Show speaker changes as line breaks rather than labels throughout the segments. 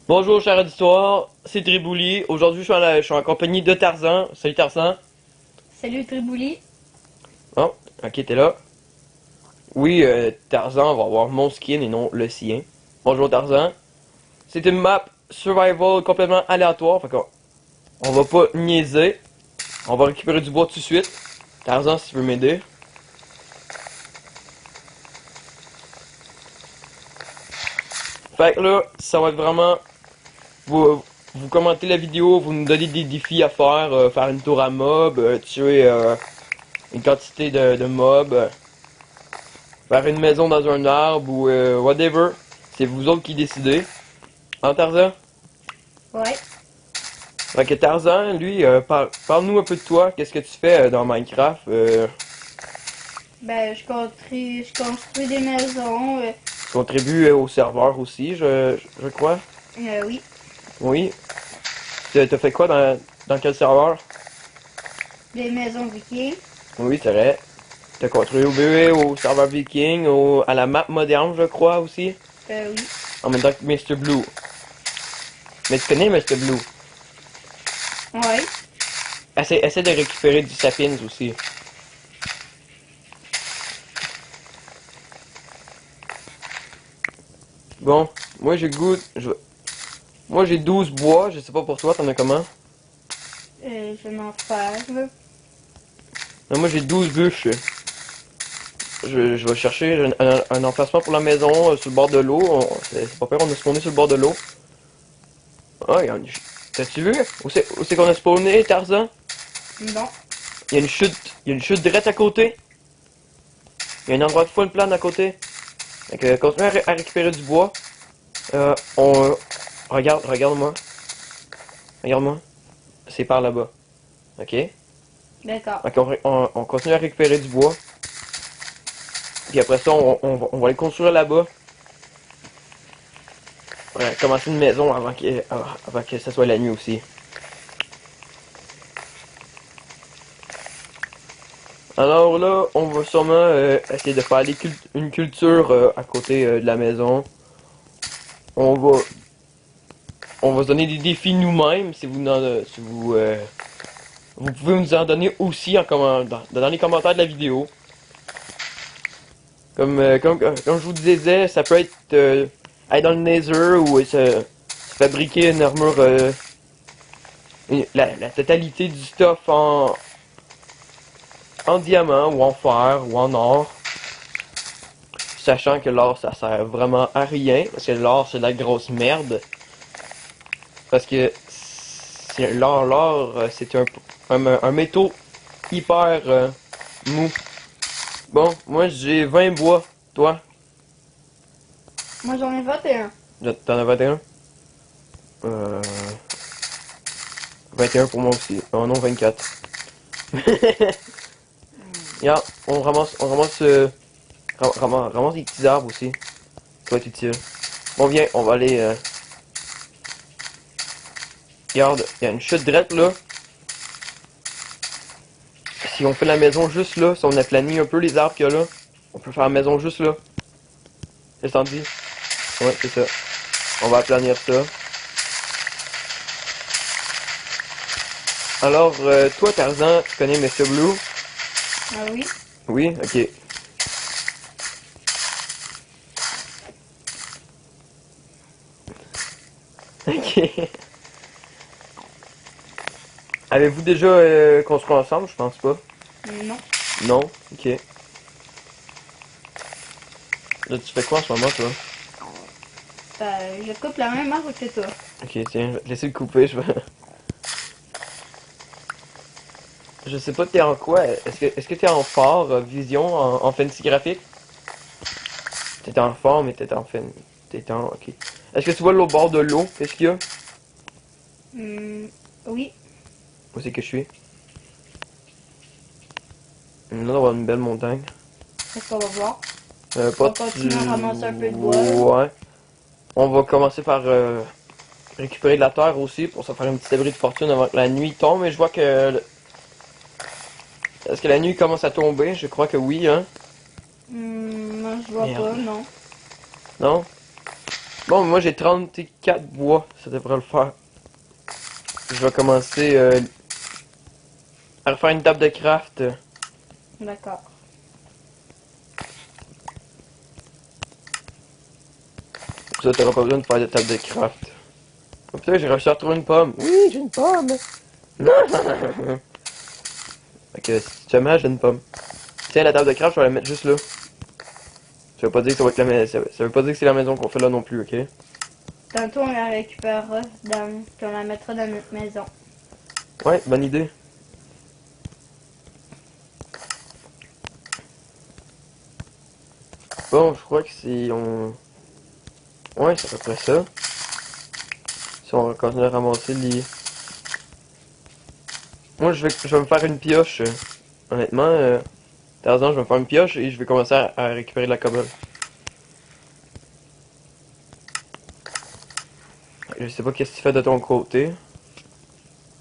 Bonjour chers auditoires, c'est Tribouli. Aujourd'hui je suis en compagnie de Tarzan. Salut Tarzan.
Salut Tribouli.
Oh, ok t'es là. Oui, Tarzan va avoir mon skin et non le sien. Bonjour Tarzan. C'est une map survival complètement aléatoire, fait qu'on on va pas niaiser. On va récupérer du bois tout de suite. Tarzan si tu veux m'aider. Fait que là, ça va être vraiment... Vous commentez la vidéo, vous nous donnez des défis à faire, faire une tour à mob, tuer une quantité de mobs, faire une maison dans un arbre ou whatever. C'est vous autres qui décidez. Hein Tarzan?
Ouais.
Fait que Tarzan, lui, parle-nous un peu de toi. Qu'est-ce que tu fais dans Minecraft?
Je construis des maisons.
Tu contribues au serveur aussi, je crois.
Oui.
Oui. T'as fait quoi dans quel serveur?
Des maisons vikings.
Oui, c'est vrai. T'as contribué au serveur viking, à la map moderne, je crois aussi.
Oui.
En même temps que Mr. Blue. Mais tu connais Mr. Blue?
Ouais.
Essaie de récupérer du sapiens aussi. Bon, moi j'ai goût. Moi j'ai 12 bois, je sais pas pour toi, t'en as comment?
Je m'en fais.
Non, moi j'ai 12 bûches. Je vais chercher un emplacement pour la maison sur le bord de l'eau. C'est pas pire, on a spawné sur le bord de l'eau. Ah, t'as-tu vu? Où c'est qu'on a spawné, Tarzan?
Non.
Il y a une chute. Il y a une chute direct à côté. Il y a un endroit de full plan à côté. Donc, continue à récupérer du bois. On... regarde-moi. Regarde-moi. C'est par là-bas. Ok?
D'accord.
Donc, on continue à récupérer du bois. Puis après ça, on va aller construire là-bas. On va commencer une maison avant que ça soit la nuit aussi. Alors là, on va sûrement essayer de faire une culture à côté de la maison. On va, on va se donner des défis nous-mêmes vous pouvez nous en donner aussi dans les commentaires de la vidéo. Comme je vous disais, ça peut être aller dans le Nether ou se fabriquer une armure, la totalité du stuff en diamant ou en fer ou en or. Sachant que l'or ça sert vraiment à rien, parce que l'or c'est de la grosse merde. Parce que l'or c'est un métaux hyper mou. Bon, moi j'ai 20 bois, toi?
Moi j'en ai 21.
T'en as 21? Euh... 21 pour moi aussi. Oh non, 24. Regarde, ramasse des petits arbres aussi. Ça va être utile. Bon, viens, on va aller... Regarde, il y a une chute drette là. Si on fait la maison juste là, si on aplanit un peu les arbres qu'il y a là, on peut faire la maison juste là. Qu'est-ce que t'en dis? Ouais, c'est ça. On va aplanir ça. Alors, toi Tarzan, tu connais Mr. Blue?
Ah oui.
Oui? Ok. Ok. Avez-vous déjà construit ensemble? Je pense pas.
Non.
Non? Ok. Là, tu fais quoi en ce moment, toi?
Je coupe la même arbre que toi.
Ok, tiens, je vais te laisser le couper, Je sais pas t'es en quoi. Est-ce que t'es en fort, vision, en fantasy graphique? T'es en fort, mais t'es en... Ok. Est-ce que tu vois le bord de l'eau? Qu'est-ce qu'il y a?
Oui.
Où c'est que je suis? Là, on va avoir une belle montagne.
Est-ce qu'on va voir?
Pas
On continue à ramasser un peu de bois.
Ouais. On va commencer par récupérer de la terre aussi pour se faire un petit abri de fortune avant que la nuit tombe. Mais je vois que... Est-ce que la nuit commence à tomber? Je crois que oui, hein?
Moi je vois
Merde.
pas, non.
Non? Bon, moi j'ai 34 bois, ça devrait le faire. Je vais commencer à refaire une table de craft.
D'accord.
Pour ça, t'auras pas besoin de faire de table de craft. Oh putain, j'ai réussi à retrouver une pomme. Oui, j'ai une pomme. Non. Fait que si jamais j'ai une pomme. Tiens, la table de craft, je vais la mettre juste là. Ça veut pas dire que ça va être la maison. Ça veut pas dire que c'est la maison qu'on fait là non plus, ok?
Tantôt, on la récupérera, puis on la mettra dans notre maison.
Ouais, bonne idée. Bon, je crois que c'est... Ouais, c'est à peu près ça. Si on va continuer à ramasser les... Moi, je vais me faire une pioche. Honnêtement, Tarzan, je vais me faire une pioche et je vais commencer à récupérer de la cobble. Je sais pas qu'est-ce que tu fais de ton côté.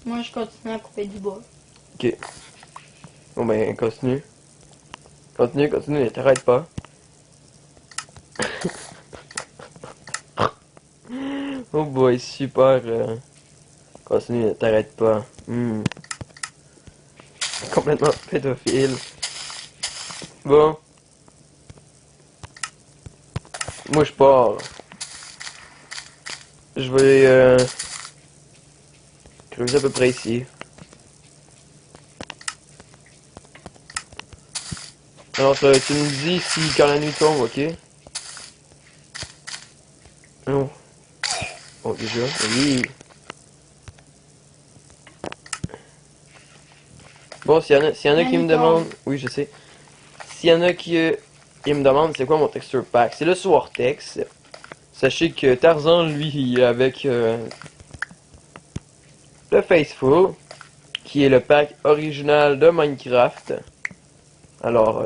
Moi, je continue à couper du bois.
Ok. Bon ben, continue. Continue, continue, t'arrêtes pas. Oh boy, super. Continue, t'arrêtes pas. Complètement pédophile. Bon, moi je pars. Je vais creuser à peu près ici. Alors, tu me dis si quand la nuit tombe, ok? Oh, oh déjà, oui. Bon, s'il y en a
La
qui
nuit
me
tombe.
demandent, oui, je sais. S'il y en a qui me demandent c'est quoi mon texture pack, c'est le Swartex. Sachez que Tarzan, lui, il est avec le Faithful, qui est le pack original de Minecraft. Alors,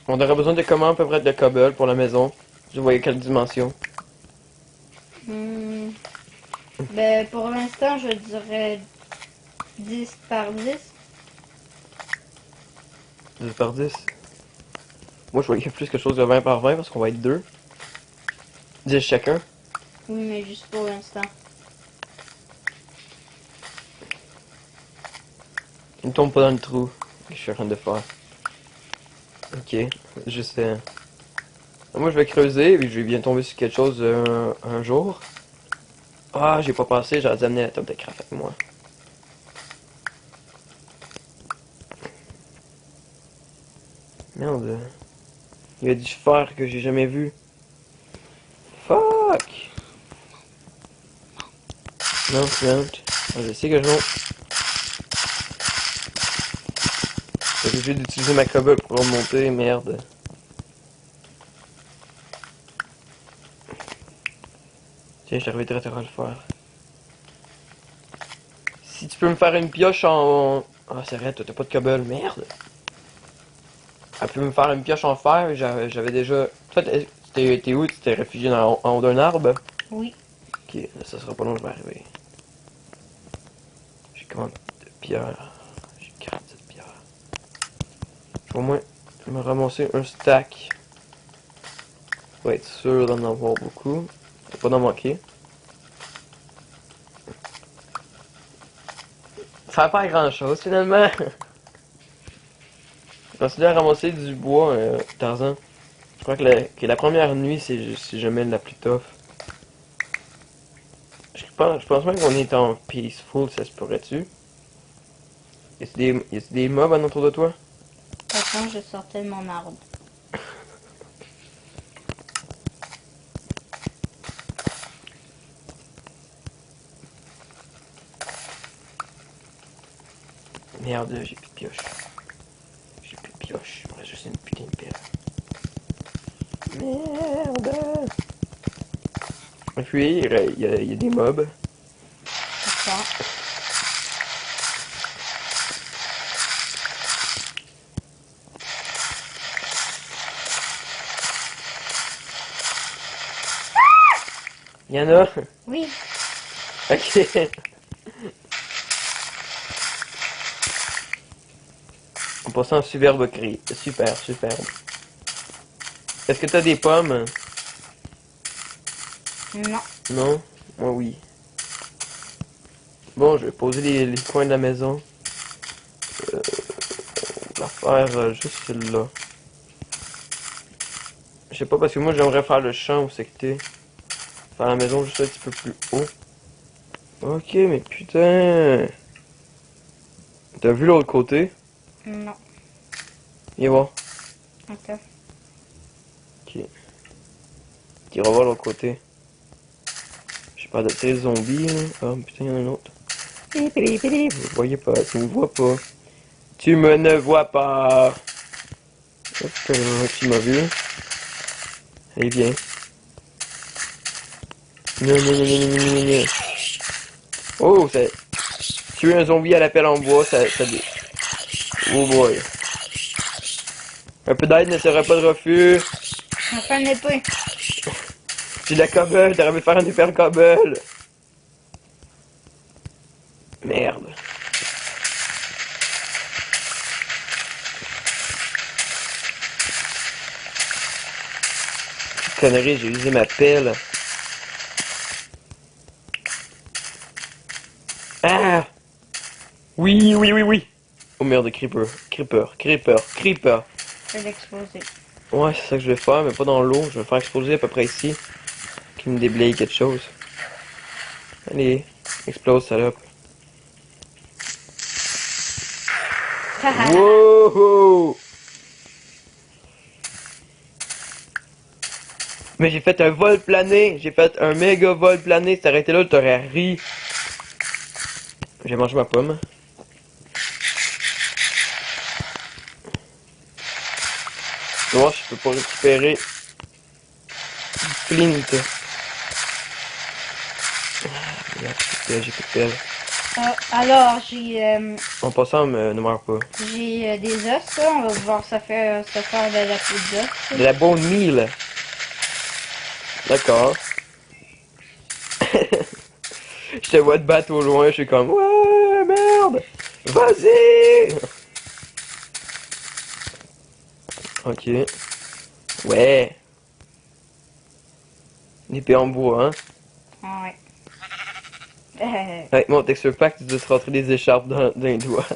on aurait besoin de comment à peu près de cobble pour la maison. Je voyais quelle dimension.
Hmm. Ben, pour l'instant, je dirais 10 par 10.
10 par 10. Moi, je voyais plus quelque chose de 20 par 20 parce qu'on va être deux. 10 chacun.
Oui, mais juste pour l'instant.
Il ne tombe pas dans le trou que je suis en train de faire. Ok, juste... Moi, je vais creuser et je vais bien tomber sur quelque chose un jour. Ah, j'ai pas pensé, j'aurais dû amener la table de craft avec moi. Merde. Il y a du fer que j'ai jamais vu. Fuck! Non, plant. Ah, je sais que je vais. J'ai obligé d'utiliser ma cobble pour remonter, merde. Tiens, j'arrive très à le faire. Si tu peux me faire une pioche en... Ah, c'est vrai, toi t'as pas de cobble, merde. Elle peut me faire une pioche en fer, j'avais déjà... Toi, t'es où? Tu t'es réfugié en haut d'un arbre?
Oui.
Ok, là, ça sera pas long, je vais arriver. J'ai combien de pierres? J'ai 47 pierres. Je vais au moins me ramasser un stack. Pour être sûr d'en avoir beaucoup. Faut pas d'en manquer. Ça va pas grand chose finalement. Continue à ramasser du bois, Tarzan. Je crois que la première nuit, c'est jamais la plus tough. Je pense même qu'on est en peaceful, ça se pourrait-tu? Y a des mobs autour de toi?
Attends, je sortais de mon arbre.
Merde, j'ai plus de pioche. J'ai plus de pioche, il me reste juste une putain de pelle. Merde! Et puis, il y a des mobs.
Attends.
Il y en a?
Oui.
Ok. En passant, superbe cri. Super, superbe. Est-ce que t'as des pommes?
Non.
Non? Moi, oui. Bon, je vais poser les coins de la maison. On va faire juste celui-là. Je sais pas, parce que moi, j'aimerais faire le champ où c'est que t'es. Faire la maison juste un petit peu plus haut. Ok, mais putain. T'as vu l'autre côté?
Non.
Viens voir.
Ok.
Ok. Tu vas voir l'autre côté. Je sais pas, d'attirer les zombies, là. Ah, putain, il y en a un autre. Vous me voyez pas, tu me vois pas. Tu me ne vois pas. Hop, tu m'as vu. Allez, viens. Non, non, non, non, non, non, non. Oh, ça... Tuer un zombie à la pelle en bois, ça... Oh boy. Un peu d'aide ne serait pas de refus.
Enfin, une épée.
J'ai de la cobble, t'aurais pu faire un hyper cobble. Merde. Connerie, j'ai usé ma pelle. Ah! Oui, oui, oui, oui. Oh merde, creeper, creeper, creeper, creeper.
Je vais l'exploser.
Ouais, c'est ça que je vais faire, mais pas dans l'eau. Je vais faire exploser à peu près ici. Qui me déblaye quelque chose. Allez, explose, salope. Wow! Mais j'ai fait un vol plané. J'ai fait un méga vol plané. Si t'aurais été là, t'aurais ri. J'ai mangé ma pomme. Moi, je peux pas récupérer Flint. Merde, j'ai plus de pelle.
Alors,
En passant, ne meurs pas.
j'ai des os, là. On va voir ça faire, se faire de la peau d'os.
De la bone meal. D'accord. Je te vois te battre au loin, je suis comme ouais, merde. Vas-y. Ok. Ouais. Une épée en bois, hein.
Ouais.
Avec mon texture pack, tu dois te rentrer des écharpes dans les doigts.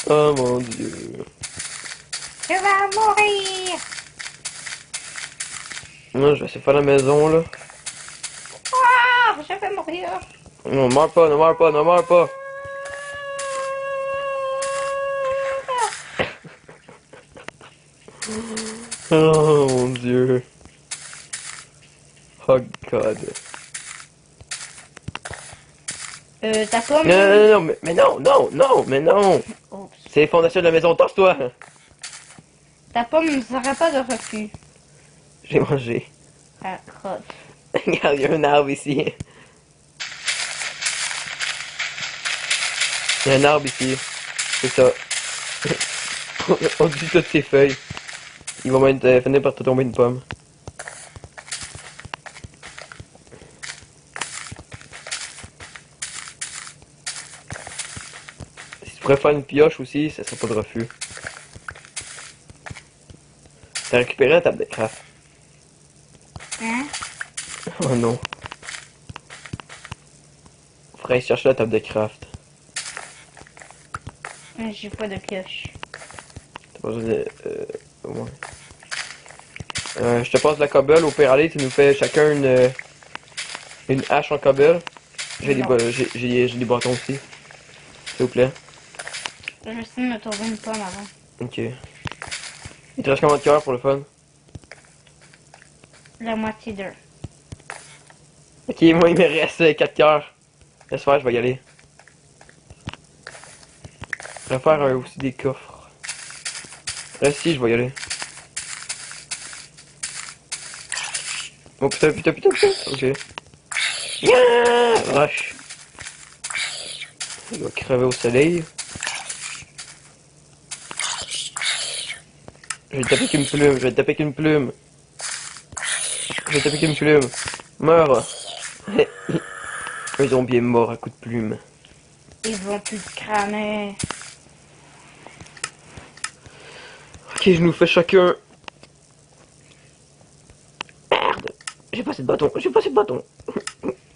Oh mon dieu.
Tu vas mourir!
Moi, je vais essayer de faire la maison, là.
Ah! Je vais mourir!
Non, meurs pas, ne meurs pas, ne meurs pas. Oh mon dieu. Oh god.
Ta pomme?
Non, non, non, non, mais non, non, non, mais non.
Oups.
C'est les fondations de la maison, torse-toi.
Ta pomme ne sera pas de refus.
J'ai mangé.
Ah, crotte.
Regarde, il y a un arbre ici. Il y a un arbre ici. C'est ça. On tue toutes ses feuilles. Il va même finir par te tomber une pomme. Si tu pourrais faire une pioche aussi, ça serait pas de refus. T'as récupéré la table de craft.
Hein?
Oh non. Faudrait aller chercher la table de craft.
J'ai pas de pioche.
T'as pas besoin de... ouais. Je te passe de la cobble, au pire aller, tu nous fais chacun une hache en cobble. J'ai des,
Non.
j'ai des bâtons aussi. S'il vous plaît.
Je vais essayer de me trouver une pomme avant.
Ok. Il te reste combien de cœurs pour le fun?
La moitié d'eux.
Ok, moi il me reste 4 cœurs. Laisse faire, je vais y aller. Je vais faire aussi des coffres. Reste ici, je vais y aller. Oh putain, putain, putain, putain. Ok. Yeah! Rush. Il va crever au soleil. Je vais te taper qu'une plume, je vais te taper qu'une plume. Je vais te taper qu'une plume. Meurs. Un zombie est mort à coup de plume.
Ils vont plus te cramer.
Ok, je nous fais chacun. Merde. J'ai pas assez de bâton, j'ai pas assez de bâton.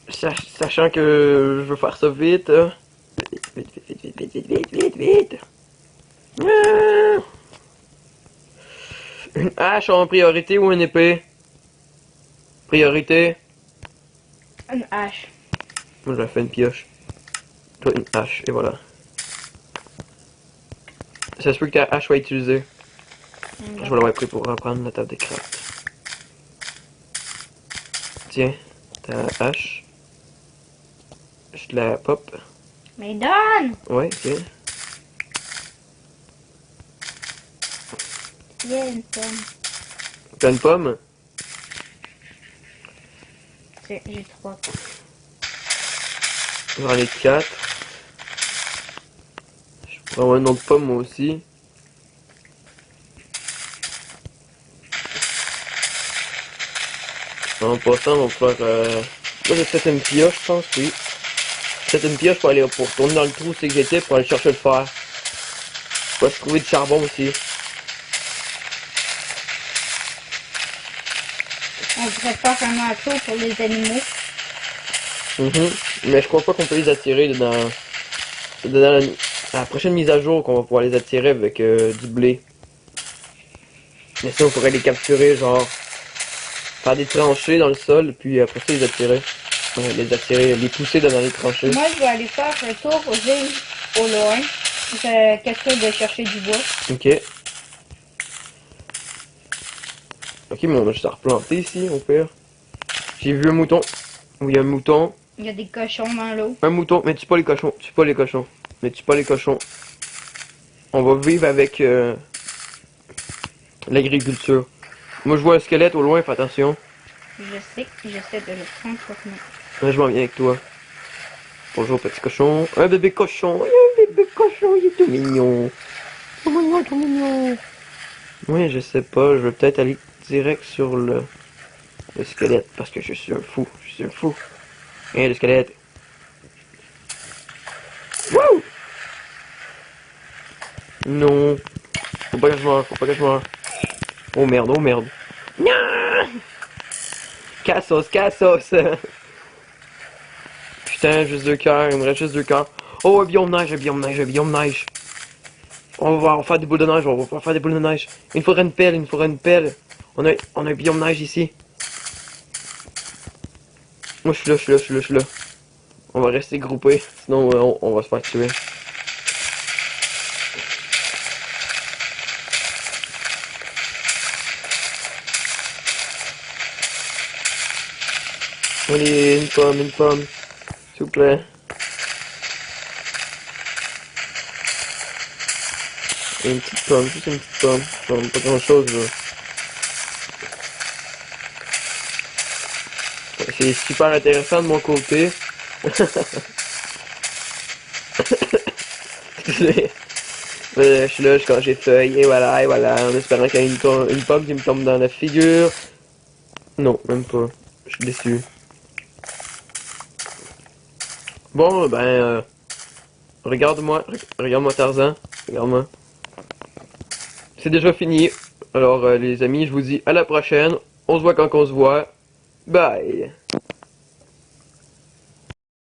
Sachant que je veux faire ça vite. Vite, vite, vite, vite, vite, vite, vite, vite, vite. Ah. Une hache en priorité ou une épée? Priorité.
Une hache.
Moi j'aurais fait une pioche. Toi une hache, et voilà. Ça se peut que ta hache soit utilisée. Je vais l'avoir pris pour reprendre la table des crafts. Tiens, ta hache. Je te la pop.
Mais donne!
Ouais, ok.
Yeah, une pomme.
T'as une pomme?
J'ai 3.
J'en ai 4. Je pourrais avoir une autre pomme moi aussi. En passant, on va faire... Là, j'ai peut-être une pioche, je pense, oui. Peut-être une pioche pour aller pour tourner dans le trou, c'est que j'étais, pour aller chercher le fer. Je vais trouver du charbon aussi.
On prépare un enclos pour les animaux.
Mais je crois pas qu'on peut les attirer dans la prochaine mise à jour qu'on va pouvoir les attirer avec du blé. Mais ça, on pourrait les capturer, genre, faire des tranchées dans le sol, puis après ça, les attirer. Ouais, les attirer, les pousser dans les tranchées.
Moi, je vais aller faire un tour aux îles au loin. Je capture de chercher du bois.
Ok. Ok, mais on a juste à replanter ici, au pire. J'ai vu un mouton. Oui, un mouton.
Il y a des cochons dans l'eau.
Un mouton, mais tue pas les cochons. Tue pas les cochons. Mais tue pas les cochons. On va vivre avec l'agriculture. Moi, je vois un squelette au loin, fais attention.
Je sais, j'essaie de le prendre pour moi.
Ouais, je m'en viens avec toi. Bonjour, petit cochon. Un bébé cochon. Un bébé cochon, il est tout mignon. Tout mignon, tout mignon. Oui, je sais pas. Je vais peut-être aller direct sur le squelette. Parce que je suis un fou. Je suis un fou. Hein, le squelette. Wouh! Non. Faut pas que je meure. Faut pas que je meure. Oh merde, oh merde. Nya! Cassos, cassos. Putain, juste 2 cœurs. Il me reste juste 2 cœurs. Oh, un biome neige, un biome neige, un biome neige. On va faire des boules de neige, on va faire des boules de neige. Il nous faudrait une pelle, il nous faudrait une pelle. On a un biome neige ici. Moi je suis là, je suis là, je suis là, je suis là. On va rester groupés, sinon on va se faire tuer. Allez, une pomme, s'il vous plaît. Et une petite pomme, juste une petite pomme. Bon, pas grand chose là. C'est super intéressant de mon côté. Je suis là, je quand j'ai feuille, et voilà, en espérant qu'il y ait une pomme qui me tombe dans la figure. Non, même pas. Je suis déçu. Bon, ben, regarde-moi Tarzan, regarde-moi. C'est déjà fini. Alors, les amis, je vous dis à la prochaine. On se voit quand on se voit. Bye.